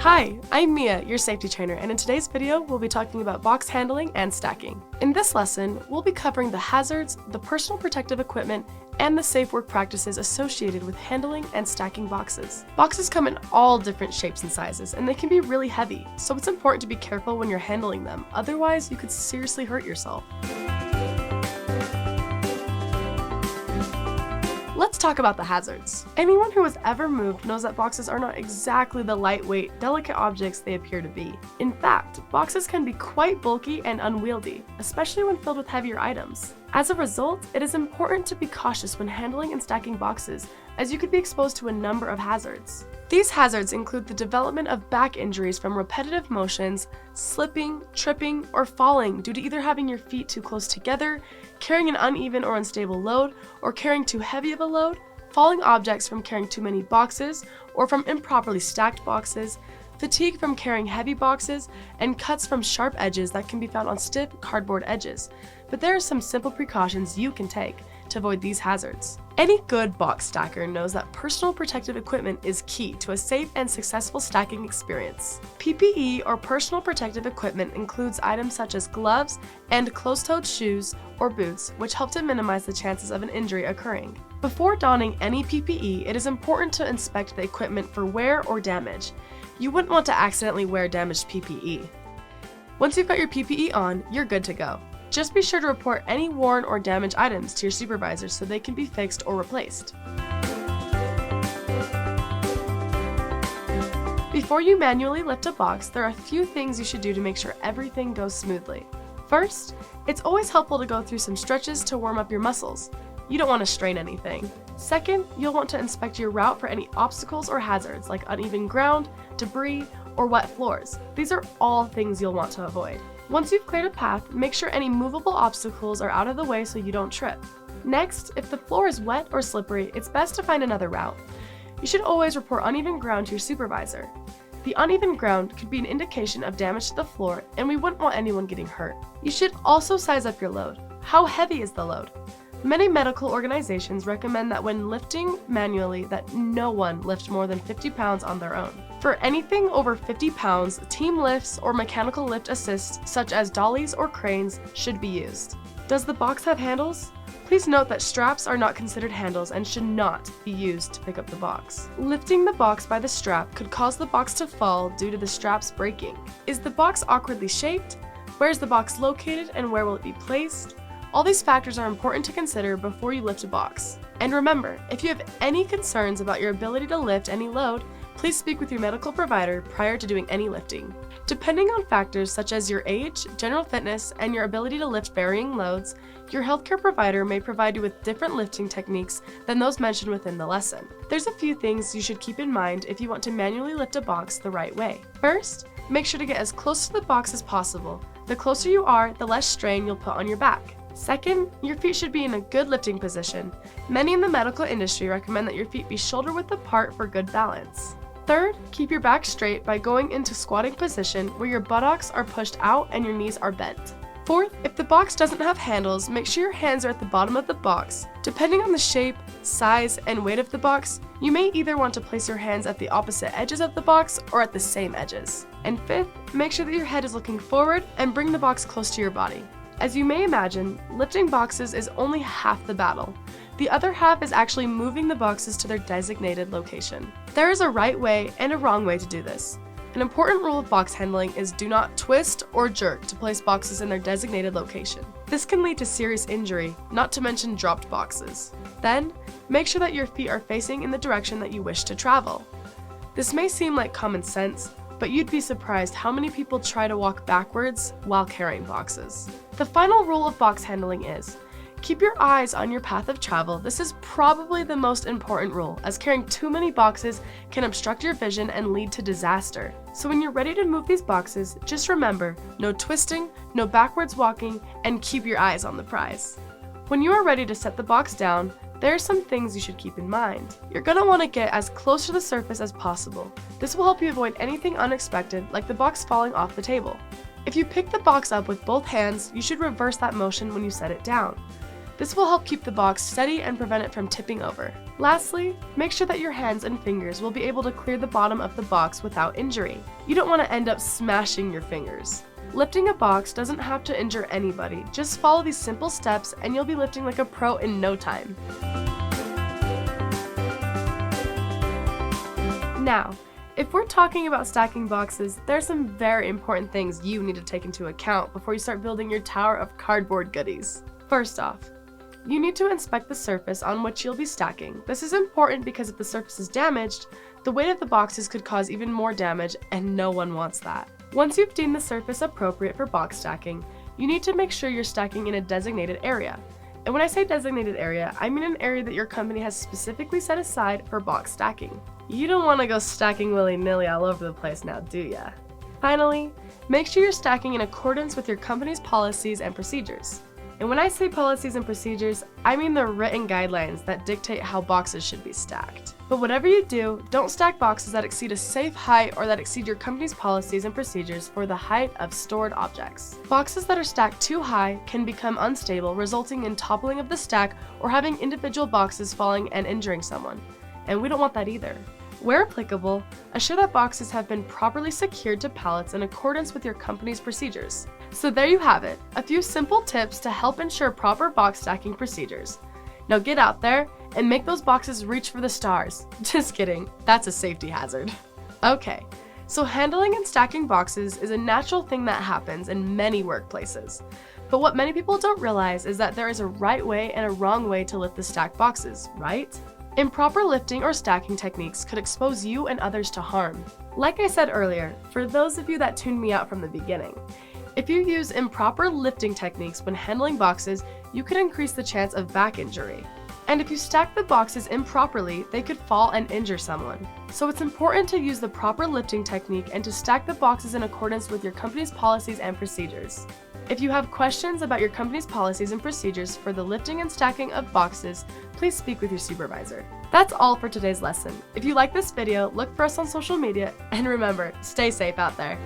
Hi, I'm Mia, your safety trainer, and in today's video, we'll be talking about box handling and stacking. In this lesson, we'll be covering the hazards, the personal protective equipment, and the safe work practices associated with handling and stacking boxes. Boxes come in all different shapes and sizes, and they can be really heavy, so it's important to be careful when you're handling them, otherwise you could seriously hurt yourself. Let's talk about the hazards. Anyone who has ever moved knows that boxes are not exactly the lightweight, delicate objects they appear to be. In fact, boxes can be quite bulky and unwieldy, especially when filled with heavier items. As a result, it is important to be cautious when handling and stacking boxes, as you could be exposed to a number of hazards. These hazards include the development of back injuries from repetitive motions, slipping, tripping, or falling due to either having your feet too close together, carrying an uneven or unstable load, or carrying too heavy of a load, falling objects from carrying too many boxes, or from improperly stacked boxes, fatigue from carrying heavy boxes, and cuts from sharp edges that can be found on stiff cardboard edges. But there are some simple precautions you can take to avoid these hazards. Any good box stacker knows that personal protective equipment is key to a safe and successful stacking experience. PPE or personal protective equipment includes items such as gloves and closed-toed shoes or boots, which help to minimize the chances of an injury occurring. Before donning any PPE, it is important to inspect the equipment for wear or damage. You wouldn't want to accidentally wear damaged PPE. Once you've got your PPE on, you're good to go. Just be sure to report any worn or damaged items to your supervisor so they can be fixed or replaced. Before you manually lift a box, there are a few things you should do to make sure everything goes smoothly. First, it's always helpful to go through some stretches to warm up your muscles. You don't want to strain anything. Second, you'll want to inspect your route for any obstacles or hazards like uneven ground, debris, or wet floors. These are all things you'll want to avoid. Once you've cleared a path, make sure any movable obstacles are out of the way so you don't trip. Next, if the floor is wet or slippery, it's best to find another route. You should always report uneven ground to your supervisor. The uneven ground could be an indication of damage to the floor, and we wouldn't want anyone getting hurt. You should also size up your load. How heavy is the load? Many medical organizations recommend that when lifting manually that no one lift more than 50 pounds on their own. For anything over 50 pounds, team lifts or mechanical lift assists such as dollies or cranes should be used. Does the box have handles? Please note that straps are not considered handles and should not be used to pick up the box. Lifting the box by the strap could cause the box to fall due to the straps breaking. Is the box awkwardly shaped? Where is the box located and where will it be placed? All these factors are important to consider before you lift a box. And remember, if you have any concerns about your ability to lift any load, please speak with your medical provider prior to doing any lifting. Depending on factors such as your age, general fitness, and your ability to lift varying loads, your healthcare provider may provide you with different lifting techniques than those mentioned within the lesson. There's a few things you should keep in mind if you want to manually lift a box the right way. First, make sure to get as close to the box as possible. The closer you are, the less strain you'll put on your back. Second, your feet should be in a good lifting position. Many in the medical industry recommend that your feet be shoulder-width apart for good balance. Third, keep your back straight by going into squatting position where your buttocks are pushed out and your knees are bent. Fourth, if the box doesn't have handles, make sure your hands are at the bottom of the box. Depending on the shape, size, and weight of the box, you may either want to place your hands at the opposite edges of the box or at the same edges. And fifth, make sure that your head is looking forward and bring the box close to your body. As you may imagine, lifting boxes is only half the battle. The other half is actually moving the boxes to their designated location. There is a right way and a wrong way to do this. An important rule of box handling is do not twist or jerk to place boxes in their designated location. This can lead to serious injury, not to mention dropped boxes. Then, make sure that your feet are facing in the direction that you wish to travel. This may seem like common sense, but you'd be surprised how many people try to walk backwards while carrying boxes. The final rule of box handling is, keep your eyes on your path of travel. This is probably the most important rule, as carrying too many boxes can obstruct your vision and lead to disaster. So when you're ready to move these boxes, just remember, no twisting, no backwards walking, and keep your eyes on the prize. When you are ready to set the box down, there are some things you should keep in mind. You're going to want to get as close to the surface as possible. This will help you avoid anything unexpected, like the box falling off the table. If you pick the box up with both hands, you should reverse that motion when you set it down. This will help keep the box steady and prevent it from tipping over. Lastly, make sure that your hands and fingers will be able to clear the bottom of the box without injury. You don't want to end up smashing your fingers. Lifting a box doesn't have to injure anybody. Just follow these simple steps and you'll be lifting like a pro in no time. Now, if we're talking about stacking boxes, there are some very important things you need to take into account before you start building your tower of cardboard goodies. First off, you need to inspect the surface on which you'll be stacking. This is important because if the surface is damaged, the weight of the boxes could cause even more damage, and no one wants that. Once you've deemed the surface appropriate for box stacking, you need to make sure you're stacking in a designated area. And when I say designated area, I mean an area that your company has specifically set aside for box stacking. You don't want to go stacking willy-nilly all over the place now, do ya? Finally, make sure you're stacking in accordance with your company's policies and procedures. And when I say policies and procedures, I mean the written guidelines that dictate how boxes should be stacked. But whatever you do, don't stack boxes that exceed a safe height or that exceed your company's policies and procedures for the height of stored objects. Boxes that are stacked too high can become unstable, resulting in toppling of the stack or having individual boxes falling and injuring someone. And we don't want that either. Where applicable, assure that boxes have been properly secured to pallets in accordance with your company's procedures. So there you have it, a few simple tips to help ensure proper box stacking procedures. Now get out there and make those boxes reach for the stars. Just kidding, that's a safety hazard. Okay, so handling and stacking boxes is a natural thing that happens in many workplaces. But what many people don't realize is that there is a right way and a wrong way to lift the stacked boxes, right? Improper lifting or stacking techniques could expose you and others to harm. Like I said earlier, for those of you that tuned me out from the beginning, if you use improper lifting techniques when handling boxes, you could increase the chance of back injury. And if you stack the boxes improperly, they could fall and injure someone. So it's important to use the proper lifting technique and to stack the boxes in accordance with your company's policies and procedures. If you have questions about your company's policies and procedures for the lifting and stacking of boxes, please speak with your supervisor. That's all for today's lesson. If you like this video, look for us on social media, and remember, stay safe out there.